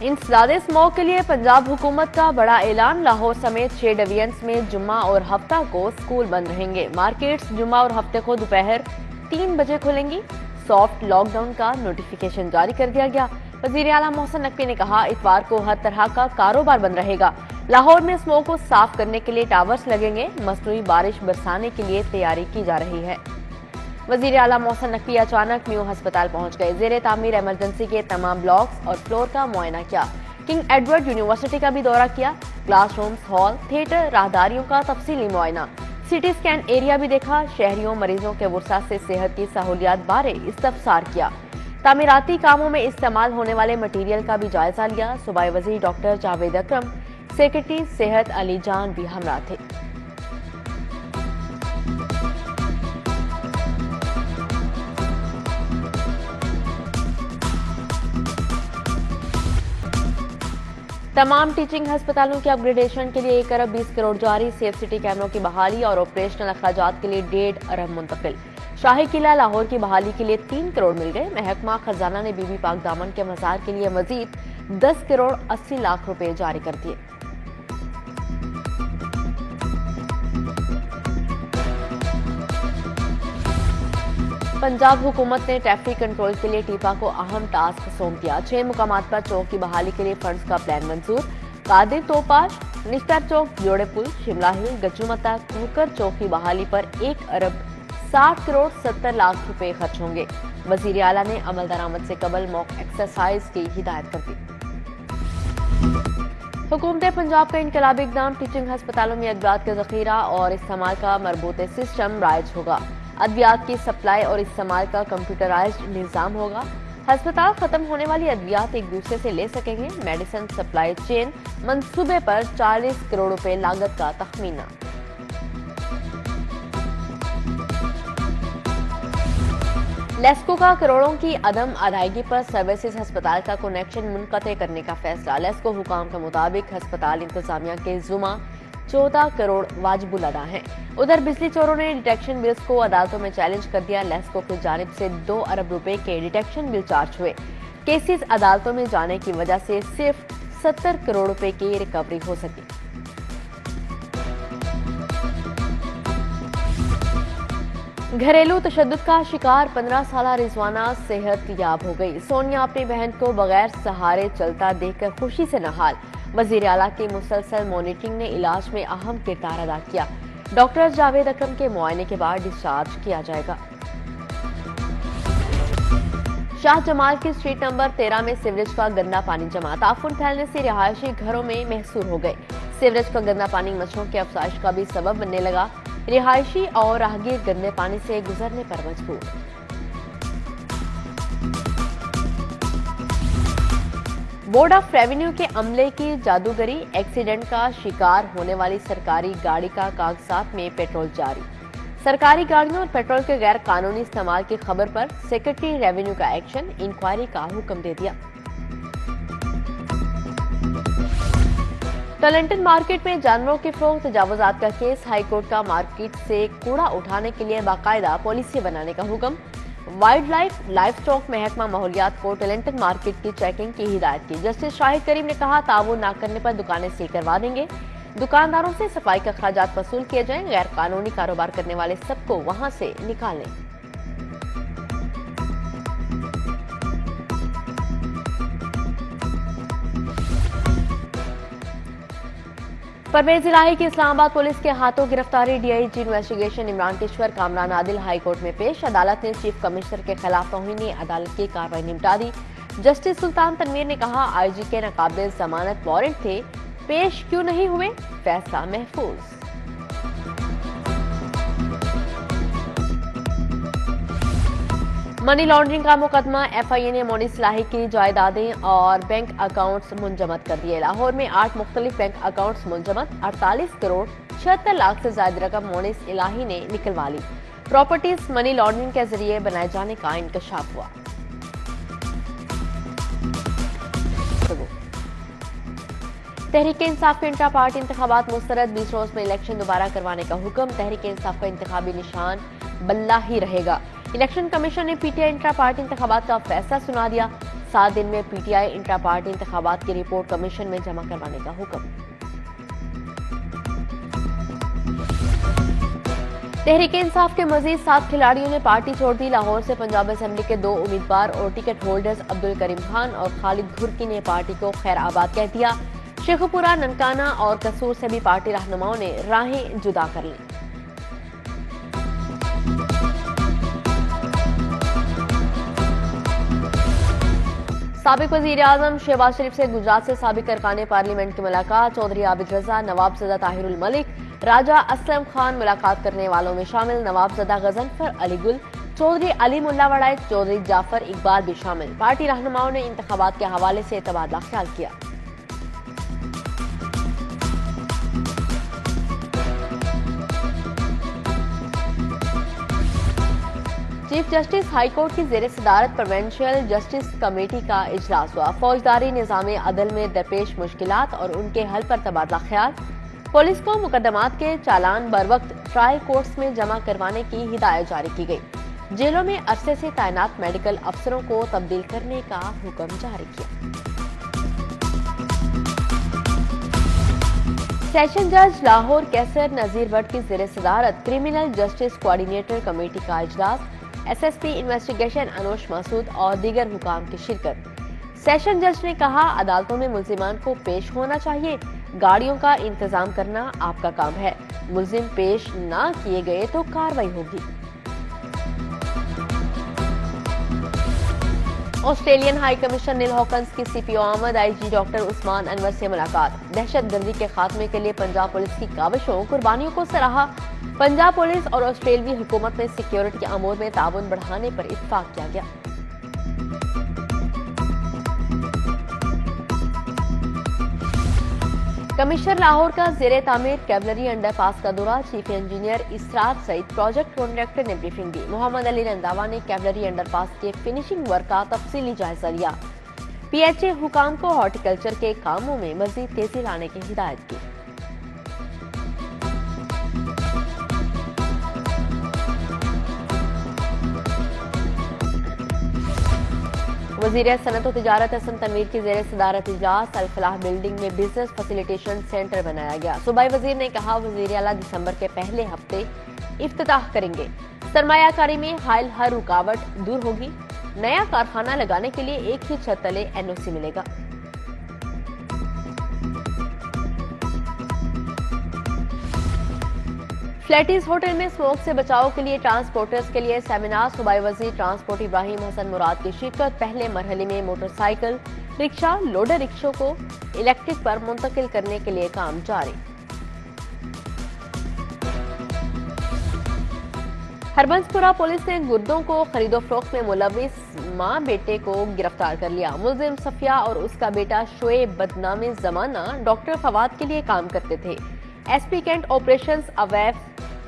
इंसदाद smog के लिए पंजाब हुकूमत का बड़ा ऐलान। लाहौर समेत 6 डिवीजन्स में जुम्मा और हफ्ता को स्कूल बंद रहेंगे। मार्केट्स जुम्मा और हफ्ते को दोपहर 3 बजे खुलेंगी। सॉफ्ट लॉकडाउन का नोटिफिकेशन जारी कर दिया गया। वजीर आला मोहसिन नकवी ने कहा, इतवार को हर तरह का कारोबार बंद रहेगा। लाहौर में स्मॉग को साफ करने के लिए टावर्स लगेंगे। मसनूई बारिश बरसाने के लिए तैयारी की जा रही है। वजीर आला मोहसिन नकवी अचानक म्यू अस्पताल पहुंच गए। जेर तामीर इमरजेंसी के तमाम ब्लॉक्स और फ्लोर का मुआयना किया। किंग एडवर्ड यूनिवर्सिटी का भी दौरा किया। क्लासरूम्स, हॉल, थिएटर, राहदारियों का तफसीली मुआयना। सिटी स्कैन एरिया भी देखा। शहरियों मरीजों के वुरसा से सेहत की सहूलियात बारे इस्तफसार किया। तामीराती कामों में इस्तेमाल होने वाले मटीरियल का भी जायजा लिया। सूबाई वजीर डॉक्टर जावेद अकरम, सेक्रेटरी सेहत अली जान भी हमरा थे। तमाम टीचिंग अस्पतालों के अपग्रेडेशन के लिए 1 अरब 20 करोड़ जारी। सेफ सिटी कैमरों की बहाली और ऑपरेशनल अखराजात के लिए 1.5 अरब मुंतकिल। शाही किला लाहौर की बहाली के लिए 3 करोड़ मिल गए। महकमा खजाना ने बीबी पाक दामन के मज़ार के लिए मजीद 10 करोड़ 80 लाख रुपए जारी कर दिए। पंजाब हुकूमत ने ट्रैफिक कंट्रोल के लिए टीपा को अहम टास्क सौंप दिया। 6 मुकामात पर चौक की बहाली के लिए फंड्स का प्लान मंजूर। कादिर तोपाश, निश्तर चौक, जोड़े पुल, शिमला हिल, गज्जूमता, कुकर चौक की बहाली पर 1 अरब 60 करोड़ 70 लाख रुपए खर्च होंगे। वजीर आला ने अमल दरामद से कबल मॉक एक्सरसाइज की हिदायत कर दी। हुकूमत पंजाब का इनकलाबी इक़दाम। टीचिंग अस्पतालों में अद्वियात का जखीरा और इस्तेमाल का मरबूत सिस्टम राइज होगा। अद्वियात की सप्लाई और इस्तेमाल का कंप्यूटराइज्ड निज़ाम होगा। अस्पताल खत्म होने वाली अद्वियात एक दूसरे से ले सकेंगे। मेडिसिन सप्लाई चेन मंसूबे पर 40 करोड़ रुपए लागत का तखमीना। लेस्को का करोड़ों की अदम अदायगी पर सर्विसेज अस्पताल का कनेक्शन मुनक़ते करने का फैसला। लेस्को हुकाम के मुताबिक अस्पताल इंतजामिया के जुमा 14 करोड़ वाजिबुल अदा हैं। उधर बिजली चोरों ने डिटेक्शन बिल्स को अदालतों में चैलेंज कर दिया। लेस्को की जानिब से 2 अरब रुपए के डिटेक्शन बिल चार्ज हुए। केसेस अदालतों में जाने की वजह से सिर्फ 70 करोड़ रुपए की रिकवरी हो सकी। घरेलू तशद्दुद का शिकार 15 साला रिजवाना सेहत याब हो गई। सोनिया अपनी बहन को बगैर सहारे चलता देखकर खुशी से नहाल। वजीर आला की मुसलसल मॉनिटरिंग ने इलाज में अहम किरदार अदा किया। डॉक्टर जावेद अकरम के मुआयने के बाद डिस्चार्ज किया जाएगा। शाह जमाल की स्ट्रीट नंबर 13 में सीवरेज का गंदा पानी जमा। ताफुन फैलने से रिहायशी घरों में महसूर हो गए। सीवरेज का गंदा पानी मच्छरों की अफजाइश का भी सबब बनने लगा। रिहायशी और राहगीर गंदे पानी से गुजरने पर मजबूर। बोर्ड ऑफ रेवेन्यू के अमले की जादूगरी। एक्सीडेंट का शिकार होने वाली सरकारी गाड़ी का कागजात में पेट्रोल जारी। सरकारी गाड़ियों और पेट्रोल के गैर कानूनी इस्तेमाल की खबर पर सेक्रेटरी रेवेन्यू का एक्शन। इंक्वायरी का हुक्म दे दिया। टलेंटन मार्केट में जानवरों के फरोख्त तजावुजात का केस। हाईकोर्ट का मार्केट से कूड़ा उठाने के लिए बाकायदा पॉलिसी बनाने का हुक्म। वाइल्ड लाइफ स्टॉक महकमा माहौलियात को टलेंटन मार्केट की चेकिंग की हिदायत की। जस्टिस शाहिद करीम ने कहा, ताउन न करने पर दुकानें सील करवा देंगे। दुकानदारों से सफाई के अखराजात वसूल किए जाएं। गैर कानूनी कारोबार करने वाले सबको वहां से निकालें। परवेज इलाही की इस्लामाबाद पुलिस के हाथों गिरफ्तारी। DIG investigation Imran Kishwar Kamran Adil high court में पेश। अदालत ने चीफ कमिश्नर के खिलाफ तौहीन अदालत की कार्रवाई निपटा दी। जस्टिस सुल्तान तनवीर ने कहा, आईजी के नाकाबिल जमानत वारंट थे, पेश क्यों नहीं हुए, फैसला महफूज। मनी लॉन्ड्रिंग का मुकदमा। एफआईए ने मोनी इस्लाही की जायदादें और बैंक अकाउंट्स मुंजमद कर दिए। लाहौर में 8 मुख्तलिफ बैंक अकाउंट्स मुंजमद। 48 करोड़ 76 लाख से ज्यादा रकम मोनी इस्लाही ने निकलवा ली। प्रॉपर्टीज मनी लॉन्ड्रिंग के जरिए बनाए जाने का इंकशाफ हुआ। तहरीक इंसाफ के इंट्रा पार्टी इंतखाबात मुस्तरद। 20 रोज में इलेक्शन दोबारा करवाने का हुक्म। तहरीक इंसाफ का इंतखाबी निशान बल्ला ही रहेगा। इलेक्शन कमीशन ने पीटीआई इंट्रा पार्टी इंतखाबात का फैसला सुना दिया। 7 दिन में PTI इंट्रा पार्टी इंतखाबात की रिपोर्ट कमीशन में जमा करवाने का हुक्म। तहरीक इंसाफ के मजीद 7 खिलाड़ियों ने पार्टी छोड़ दी। लाहौर से पंजाब असेंबली के 2 उम्मीदवार और टिकट होल्डर्स अब्दुल करीम खान और खालिद घुर्की ने पार्टी को खैर आबाद कह दिया। शेखुपुरा, ननकाना और कसूर से भी पार्टी रहनुमाओं ने राहें जुदा कर ली। साबिक वजीर आजम शहबाज शरीफ से गुजरात से साबिक अरकान पार्लियामेंट की मुलाकात। चौधरी आबिद रजा, नवाबजदा ताहिरुल मलिक, राजा असलम खान मुलाकात करने वालों में शामिल। नवाबजदा गजनफर अली गुल, चौधरी अली मुल्ला वड़ाइद, चौधरी जाफर इकबाल भी शामिल। पार्टी रहनुमाओं ने इंतखाबात के हवाले से तबादला ख्याल किया। चीफ जस्टिस हाई कोर्ट की जेर सदारत प्रोविंशियल जस्टिस कमेटी का इजलास हुआ। फौजदारी निज़ाम अदल में दरपेश मुश्किलात और उनके हल पर तबादला ख्याल। पुलिस को मुकदमात के चालान बरवक्त ट्रायल कोर्ट्स में जमा करवाने की हिदायत जारी की गई। जेलों में अरसे से तैनात मेडिकल अफसरों को तब्दील करने का हुक्म जारी किया। सेशन जज लाहौर कैसर नजीर भट्ट की जेर सदारत क्रिमिनल जस्टिस कोऑर्डिनेटर कमेटी का इजलास। SSP इन्वेस्टिगेशन अनोश मासूद और दीगर हुकाम की शिरकत। सेशन जज ने कहा, अदालतों में मुल्जिमान को पेश होना चाहिए। गाड़ियों का इंतजाम करना आपका काम है। मुल्जिम पेश ना किए गए तो कार्रवाई होगी। ऑस्ट्रेलियन हाई कमीशनर नील हॉकन्स की CPO आमद, IG डॉक्टर उस्मान अनवर से मुलाकात। दहशतगर्दी के खात्मे के लिए पंजाब पुलिस की काविशों कुर्बानियों को सराहा। पंजाब पुलिस और ऑस्ट्रेलवी हुकूमत में सिक्योरिटी के अमूर में ताउन बढ़ाने पर इत्तफाक किया गया। कमिश्नर लाहौर का जेरे तामीर कैवलरी अंडरपास का दौरा। चीफ इंजीनियर इसरार सईद, प्रोजेक्ट कॉन्ट्रैक्टर ने ब्रीफिंग दी। मोहम्मद अली रंधावा ने कैवलरी अंडरपास के फिनिशिंग वर्क का तफसीली जायजा लिया। PHA हुकाम को हॉर्टिकल्चर के कामों में मजीद तेजी लाने की हिदायत की। वज़ीर सनत और तिजारत हसन तनवीर की जेर सदारत इजलास। अल फलाह बिल्डिंग में बिजनेस फैसिलिटेशन सेंटर बनाया गया। सूबाई वजीर ने कहा, वज़ीर आला दिसंबर के पहले हफ्ते इफ्तिताह करेंगे। सरमायाकारी में हायल हर रुकावट दूर होगी। नया कारखाना लगाने के लिए एक ही छत तले NOC मिलेगा। फ्लैटीज होटल में स्मोक से बचाव के लिए ट्रांसपोर्टर्स के लिए सेमिनार। सूबाई वजीर ट्रांसपोर्ट इब्राहिम हसन मुराद की शिरकत। पहले मरहले में मोटरसाइकिल, रिक्शा, लोडर रिक्शों को इलेक्ट्रिक पर मुंतकिल करने के लिए काम जारी। हरबंसपुरा पुलिस ने गुर्दों को खरीदो फरोख्त में मुलविस मां बेटे को गिरफ्तार कर लिया। मुलजिम सफिया और उसका बेटा शोएब बदनामे जमाना डॉक्टर फवाद के लिए काम करते थे। SP कैंट ऑपरेशंस अवैफ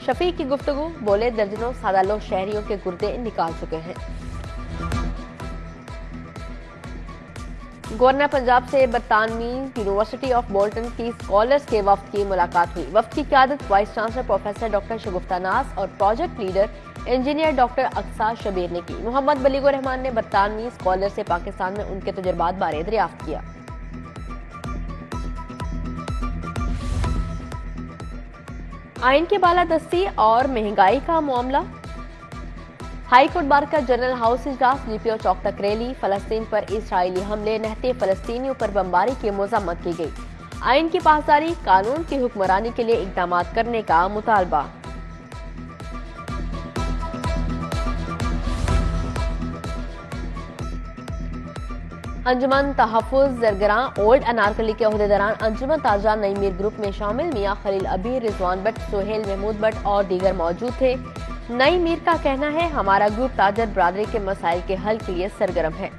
शफीक की गुफ्तगू, बोले दर्जनों सादालो शहरियों के गुर्दे निकाल चुके हैं। गवर्नर पंजाब से बरतानवी यूनिवर्सिटी ऑफ बोल्टन की स्कॉलर्स के वफ्द की मुलाकात हुई। वफ्द की क़यादत vice chancellor professor doctor Shagufta Naz और project leader engineer doctor Aqsa Shabbir ने की। मोहम्मद बलीगुर रहमान ने बरतानवी स्कॉलर से पाकिस्तान में उनके तजुर्बात बारे दरियाफ्त किया। आइन की बालादस्ती और महंगाई का मामला। हाई कोर्ट बार का जनरल हाउस इजलास। GPO चौक तक रैली। फलस्तीन पर इजरायली हमले, नहते फलस्तीनियों पर बमबारी की मज़म्मत की गई। आइन की पासदारी, कानून की हुक्मरानी के लिए इक़दाम करने का मुतालबा। अंजुमन तहफ़्फ़ुज़ ज़रगरां ओल्ड अनारकली के ओहदेदारान अंजुमन ताजा नई मीर ग्रुप में शामिल। मियां खलील अबीर, रिजवान भट्ट, सोहेल महमूद भट्ट और दीगर मौजूद थे। नई मीर का कहना है, हमारा ग्रुप ताजर बरादरी के मसाइल के हल के लिए सरगर्म है।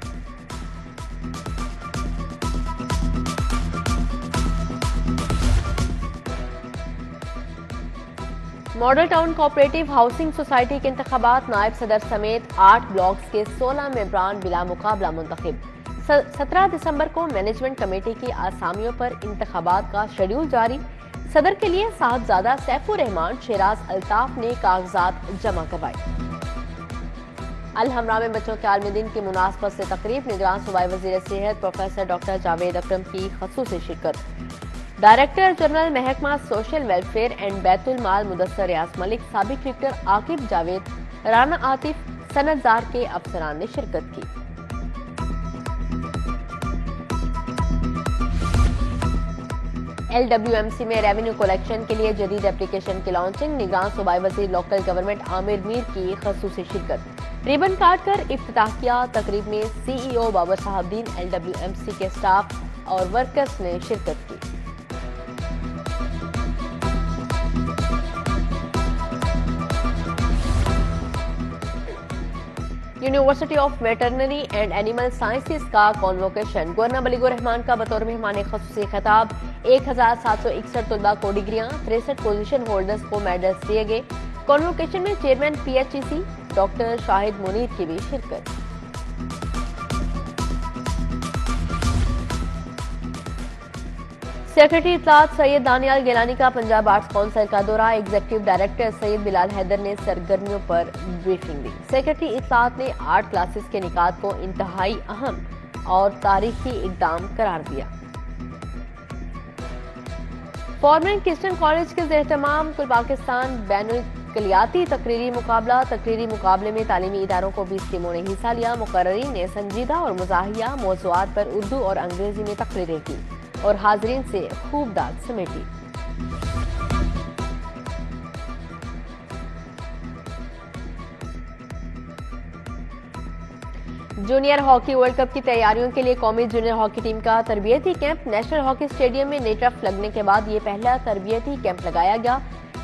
Model town cooperative housing society के इंतखाबात। नायब सदर समेत 8 ब्लॉक्स के 16 मेंबरान बिला मुकाबला मुंतखब। 17 दिसंबर को मैनेजमेंट कमेटी की आसामियों पर इंतखाबात का शेड्यूल जारी। सदर के लिए साहबजादा सैफुर रहमान, शेराज अल्ताफ ने कागजात जमा करवाए। الحمراء میں بچوں کے عالمی دن کی مناسبت سے تقریب، نگران صوبائی وزیر صحت پروفیسر ڈاکٹر جاوید اکرم کی خصوصی شرکت۔ ڈائریکٹر جنرل محکمہ سوشل ویلفیئر اینڈ بیت المال مدثر ریاض ملک، سابق کرکٹر عاقب جاوید، رانا عاطف، صنعتزار کے افسران نے شرکت کی۔ LWMC میں ریونیو کلیکشن کے لیے جدید اپلیکیشن کی لانچنگ، نگران صوبائی وزیر لوکل گورنمنٹ عامر میر کی خصوصی شرکت۔ ریبن کاٹ کر افتتاح کیا، تقریب میں CEO بابر صاحب الدین، LWMC کے سٹاف اور ورکرز نے شرکت کی۔ University of veterinary and animal sciences کا کانووکیشن، گورنر بلیغ الرحمان کا بطور مہمان خصوصی خطاب، 1761 طلباء کو ڈگریاں، 63 پوزیشن ہولڈرز کو میڈلز دیے گئے۔ کانووکیشن میں چیئرمین PHEC ڈاکٹر شاہد منیر کی بھی شرکت۔ سیکرٹری اطلاعات سید دانیال گیلانی کا پنجاب آرٹس کونسل کا دورہ، ایگزیکٹو ڈائریکٹر سید بلال حیدر نے سرگرمیوں پر بریفنگ دی۔ سیکرٹری اطلاعات نے آرٹ کلاسز کے انعقاد کو انتہائی اہم اور تاریخی اقدام قرار دیا۔ فورمن کرسچن کالج کے زیر اہتمام کل پاکستان بین الکلیاتی تقریری مقابلہ، تقریری مقابلے میں تعلیمی اداروں کو 20 ٹیموں نے حصہ لیا۔ مقررین نے سنجیدہ اور مزاحیہ موضوعات پر اردو اور انگریزی میں تقریریں کی اور حاضرین سے خوب داد سمیٹی۔ جونیئر ہاکی ورلڈ کپ کی تیاریوں کے لیے قومی جونیئر ہاکی ٹیم کا تربیتی کیمپ، نیشنل ہاکی اسٹیڈیم میں نئی ٹرف لگنے کے بعد یہ پہلا تربیتی کیمپ لگایا گیا۔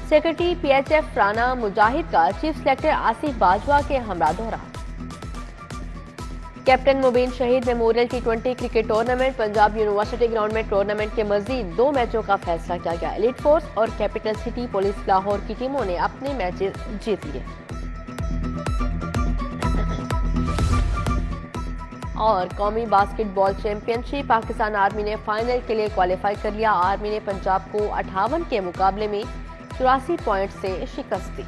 سیکرٹری PHF رانا مجاہد کا چیف سلیکٹر آصف باجوہ کے ہمراہ دورہ۔ کیپٹن مبین شہید memorial T20 cricket tournament, Punjab university ground میں ٹورنامنٹ کے مزید 2 میچوں کا فیصلہ کیا گیا۔ ایلیٹ فورس اور کیپٹل سٹی پولیس لاہور کی ٹیموں نے اپنے میچز جیت لیے۔ اور قومی باسکٹ بال چیمپئن شپ، پاکستان آرمی نے فائنل کے لیے کوالیفائی کر لیا۔ آرمی نے پنجاب کو 58 کے مقابلے میں 84 پوائنٹ سے شکست دی۔